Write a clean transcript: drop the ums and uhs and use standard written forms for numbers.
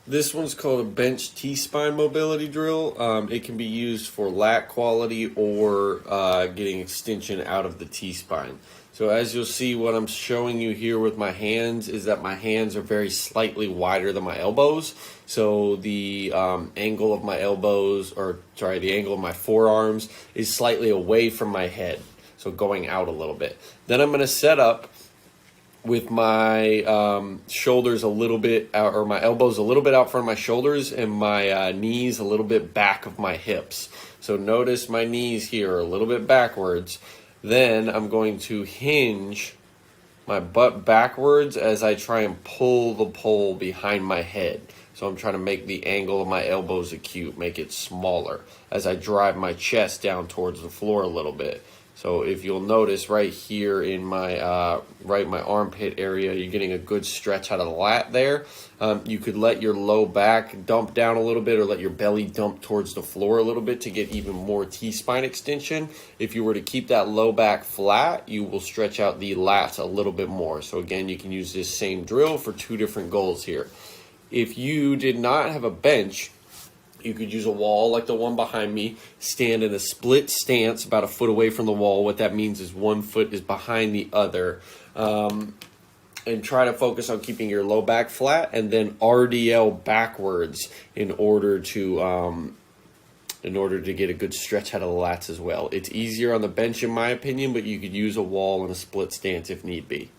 This one's called a bench T-spine mobility drill. It can be used for lat quality or getting extension out of the T-spine. So as you'll see, what I'm showing you here with my hands is that my hands are very slightly wider than my elbows. So the angle of my elbows, or sorry, the angle of my forearms is slightly away from my head. So going out a little bit. Then I'm going to set up with my shoulders a little bit out, or my elbows a little bit out front of my shoulders, and my knees a little bit back of my hips. So notice my knees here are a little bit backwards. Then I'm going to hinge my butt backwards as I try and pull the pole behind my head. So I'm trying to make the angle of my elbows acute, make it smaller as I drive my chest down towards the floor a little bit. So if you'll notice right here in my my armpit area, you're getting a good stretch out of the lat there. You could let your low back dump down a little bit, or let your belly dump towards the floor a little bit to get even more T-spine extension. If you were to keep that low back flat, you will stretch out the lats a little bit more. So again, you can use this same drill for two different goals here. If you did not have a bench, you could use a wall like the one behind me, stand in a split stance about a foot away from the wall. What that means is one foot is behind the other. And try to focus on keeping your low back flat, and then RDL backwards in order to get a good stretch out of the lats as well. It's easier on the bench in my opinion, but you could use a wall and a split stance if need be.